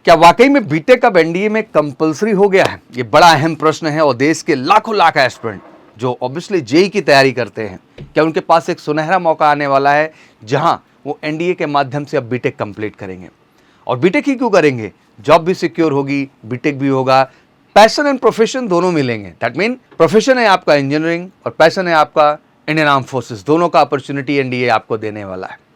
क्या वाकई में बीटेक अब एनडीए में कंपलसरी हो गया है? ये बड़ा अहम प्रश्न है और देश के लाखों लाख एस्पिरेंट जो ऑब्वियसली जेई की तैयारी करते हैं, क्या उनके पास एक सुनहरा मौका आने वाला है जहां वो एनडीए के माध्यम से अब बीटेक कंप्लीट करेंगे? और बीटेक ही क्यों करेंगे? जॉब भी सिक्योर होगी, बीटेक भी होगा, पैशन एंड प्रोफेशन दोनों मिलेंगे। दैट मीन प्रोफेशन है आपका इंजीनियरिंग और पैशन है आपका इंडियन आर्म फोर्सेस, दोनों का अपॉर्चुनिटी एनडीए आपको देने वाला है।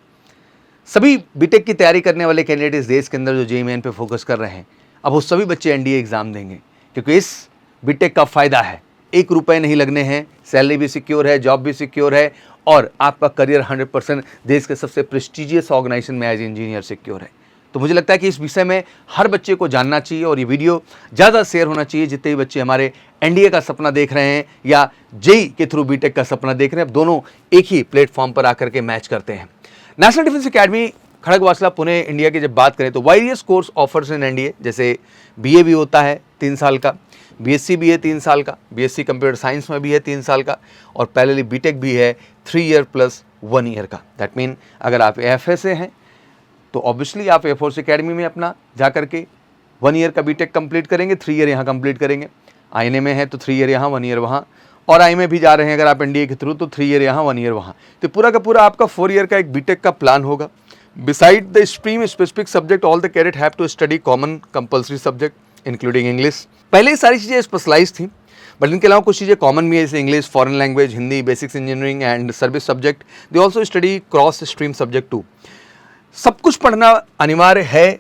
सभी बीटेक की तैयारी करने वाले कैंडिडेट इस देश के अंदर जो जेईई मेन पे फोकस कर रहे हैं, अब वो सभी बच्चे एनडीए एग्जाम देंगे, क्योंकि इस बीटेक का फायदा है, 1 रुपए नहीं लगने हैं, सैलरी भी सिक्योर है, जॉब भी सिक्योर है और आपका करियर 100% देश के सबसे प्रेस्टिजियस ऑर्गेनाइजेशन में एज इंजीनियर सिक्योर है। तो मुझे लगता है कि इस विषय में हर बच्चे को जानना चाहिए और ये वीडियो ज़्यादा शेयर होना चाहिए। जितने भी बच्चे हमारे एनडीए का सपना देख रहे हैं या जेईई के थ्रू बीटेक का सपना देख रहे हैं, अब दोनों एक ही प्लेटफॉर्म पर आकर के मैच करते हैं। National Defence academy Khadakwasla Pune India की जब बात करें तो various course offers in NDA, जैसे बीए भी होता है 3 साल का, बीएससी भी है 3 साल का, बीएससी कंप्यूटर साइंस में भी है 3 साल का और पैरेलली बीटेक भी है 3 ईयर प्लस 1 ईयर का। दैट मीन अगर आप एएफए से हैं तो ऑब्वियसली आप एयरफोर्स एकेडमी में अपना जा करके 1 ईयर का बीटेक कंप्लीट करेंगे, 3 ईयर यहाँ कंप्लीट करेंगे। आईएनए में है तो 3 ईयर यहाँ 1 ईयर वहाँ, और आई में भी जा रहे हैं अगर आप एनडीए के थ्रू तो 3 ईयर यहाँ 1 ईयर वहाँ। तो पूरा का पूरा आपका 4 ईयर का एक बीटेक का प्लान होगा। Beside the stream specific subject all the cadet have to study common compulsory subject including English. पहले ये सारी चीज़ें स्पेशलाइज थी, बट इनके अलावा कुछ चीज़ें कॉमन भी है, जैसे English, foreign language, Hindi, basics engineering and service subject. They also study cross stream subject too. सब कुछ पढ़ना अनिवार्य है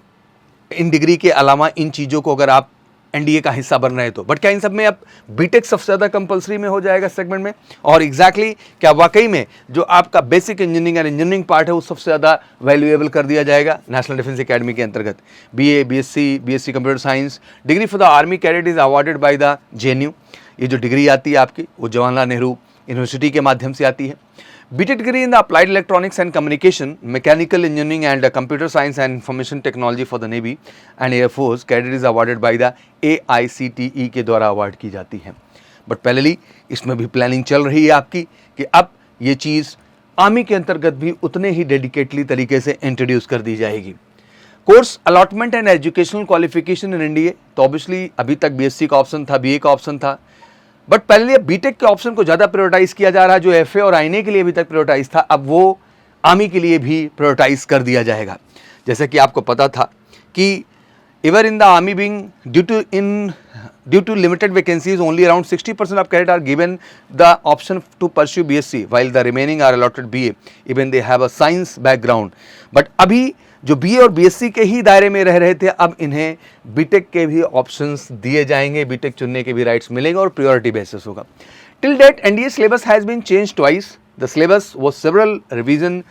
इन डिग्री के अलावा इन चीज़ों को अगर आप एनडीए का हिस्सा बन रहे तो। बट क्या इन सब में अब बीटेक सबसे ज़्यादा कंपलसरी में हो जाएगा सेगमेंट में? और एग्जैक्टली क्या वाकई में जो आपका बेसिक इंजीनियरिंग और इंजीनियरिंग पार्ट है वो सबसे ज़्यादा वैल्यूएबल कर दिया जाएगा नेशनल डिफेंस एकेडमी के अंतर्गत? BA, BSc computer science degree for the army cadet is awarded by the JNU. ये जो डिग्री आती है आपकी वो जवाहरलाल नेहरू यूनिवर्सिटी के माध्यम से आती है। BTech degree in the Applied Electronics and Communication, Mechanical Engineering and Computer Science and Information Technology for the Navy and Air Force cadet is awarded by the AICTE के द्वारा अवार्ड की जाती है। बट पहले इसमें भी प्लानिंग चल रही है आपकी कि अब ये चीज़ आर्मी के अंतर्गत भी उतने ही डेडिकेटली तरीके से इंट्रोड्यूस कर दी जाएगी। Course allotment and educational qualification in NDA, तो ऑब्वियसली अभी तक बीएससी का ऑप्शन था, बीए का ऑप्शन था, बट पहले बीटेक के ऑप्शन को ज़्यादा प्रायोरिटाइज किया जा रहा है। जो एफए और आईएनए के लिए अभी तक प्रायोरिटाइज था, अब वो आर्मी के लिए भी प्रायोरिटाइज कर दिया जाएगा। जैसे कि आपको पता था कि ever in the army being due to limited vacancies only around 60% of cadet are given the option to pursue BSc while the remaining are allotted BA even they have a science background. But अभी जो BA और BSc के ही दायरे में रह रहे थे, अब इन्हें बीटेक के भी ऑप्शंस दिए जाएंगे, बीटेक चुनने के भी राइट्स मिलेंगे और प्रायोरिटी बेसिस होगा। Till date NDA syllabus has been change twice. The syllabus was several revision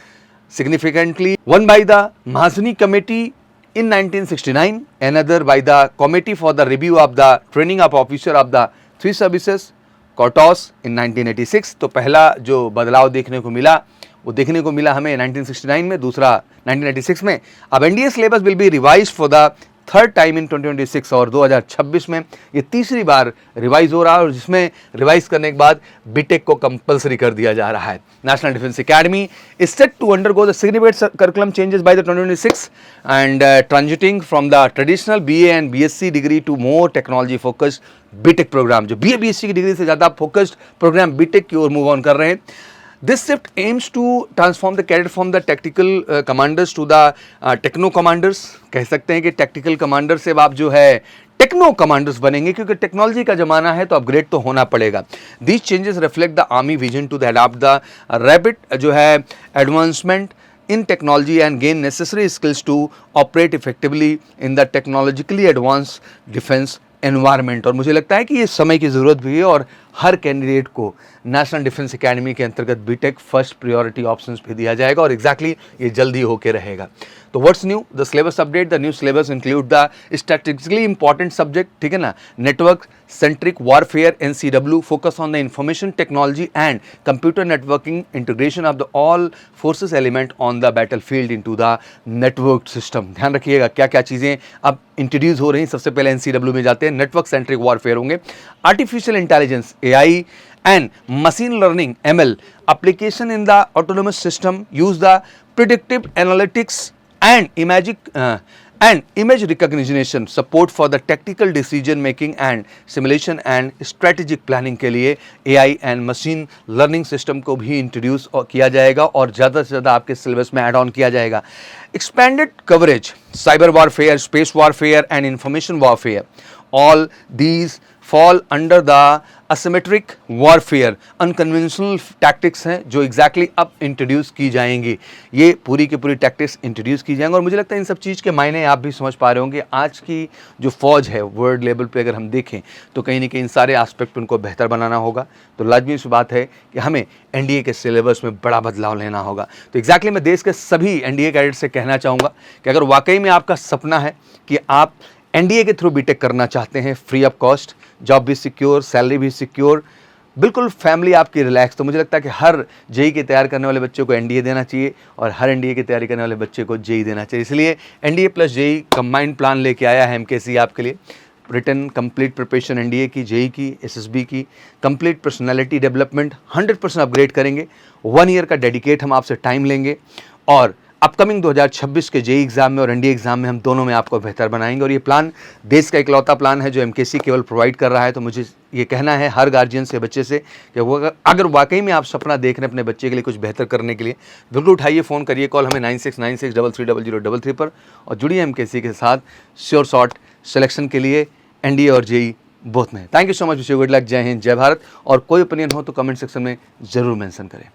significantly, one by the Mahajani committee in 1969, another by the committee for the review of the training of officer of the 3 services COTOS in 1986। तो पहला जो बदलाव देखने को मिला वो देखने को मिला हमें 1969 में, दूसरा 1986 में। अब NDA syllabus will be revise for the third time in 2026 और 2026 में ये तीसरी बार रिवाइज हो रहा है, और जिसमें रिवाइज करने के बाद बीटेक को कंपलसरी कर दिया जा रहा है। National Defence Academy is set to undergo the significant curriculum changes by the 2026 and transiting from the traditional BA and BSc degree to more technology focused BTech programme. जो बीए बीएससी की degree से ज़्यादा focused programme BTech की ओर move on कर रहे हैं। This shift aims to transform the cadet from the tactical commanders to the techno commanders। कह सकते हैं कि tactical commander से आप जो है टेक्नो कमांडर्स बनेंगे, क्योंकि टेक्नोलॉजी का जमाना है तो अपग्रेड तो होना पड़ेगा। These changes reflect the army vision to adopt the rapid जो है advancement in technology and gain necessary skills to operate effectively in the technologically advanced defense environment. और मुझे लगता है कि ये समय की ज़रूरत भी है और हर कैंडिडेट को नेशनल डिफेंस एकेडमी के अंतर्गत बीटेक फर्स्ट प्रायोरिटी ऑप्शंस भी दिया जाएगा और एग्जैक्टली ये जल्दी होके रहेगा। तो what's new? The syllabus update. The new syllabus include the strategically important subject, ठीक है ना, network centric warfare NCW, focus on the information technology and computer networking, integration of the all forces element on the battle field into the network system. ध्यान रखिएगा क्या क्या चीज़ें अब introduce हो रही हैं। सबसे पहले NCW में जाते हैं, नेटवर्क सेंट्रिक वॉरफेयर होंगे, artificial intelligence AI and machine learning ML application in the autonomous system, use the predictive analytics and and image recognition support for the tactical decision making and simulation and strategic planning के लिए AI and machine learning system को भी introduce किया जाएगा और ज़्यादा से ज़्यादा आपके सिलेबस में ऐड ऑन किया जाएगा. Expanded coverage, cyber warfare, space warfare and information warfare, all these fall under the asymmetric warfare, unconventional tactics हैं जो एग्जैक्टली अब इंट्रोड्यूस की जाएंगी. ये पूरी की पूरी टैक्टिक्स इंट्रोड्यूस की जाएंगी और मुझे लगता है इन सब चीज़ के मायने आप भी समझ पा रहे होंगे. आज की जो फौज है वर्ल्ड लेवल पे अगर हम देखें तो कहीं ना कहीं इन सारे एस्पेक्ट उनको बेहतर बनाना होगा. तो लाजमी सी बात है कि हमें एनडीए के सिलेबस में बड़ा बदलाव लेना होगा. तो एग्जैक्टली मैं देश के सभी एनडीए कैडेट से कहना चाहूँगा कि अगर वाकई में आपका सपना है कि आप एनडीए के थ्रू बीटेक करना चाहते हैं फ्री ऑफ कॉस्ट, जॉब भी सिक्योर, सैलरी भी सिक्योर, बिल्कुल फैमिली आपकी रिलैक्स, तो मुझे लगता है कि हर जेई की तैयार करने वाले बच्चों को एनडीए देना चाहिए और हर एनडीए की तैयारी करने वाले बच्चे को जेई देना चाहिए. इसलिए NDA plus JEE combined plan लेके आया है एमकेसी आपके लिए. रिटन कंप्लीट प्रिपरेशन एनडीए की, जेई की, एसएसबी की, कंप्लीट पर्सनालिटी डेवलपमेंट 100% अपग्रेड करेंगे. 1 ईयर का डेडिकेट हम आपसे टाइम लेंगे और अपकमिंग 2026 के जेई एग्जाम में और एनडीए एग्जाम में हम दोनों में आपको बेहतर बनाएंगे. और ये प्लान देश का इकलौता प्लान है जो एमकेसी केवल प्रोवाइड कर रहा है. तो मुझे ये कहना है हर गार्जियन से बच्चे से कि वो अगर वाकई में आप सपना देख रहे हैं अपने बच्चे के लिए कुछ बेहतर करने के लिए, बिल्कुल उठाइए, फ़ोन करिए, कॉल हमें 9696330033 पर और जुड़िए एमकेसी के साथ श्योर शॉट सिलेक्शन के लिए एनडीए और जेई बोथ में. Thank you so much, wish you good luck. जय हिंद, जय भारत. और कोई ओपिनियन हो तो कमेंट सेक्शन में ज़रूर मेंशन करें.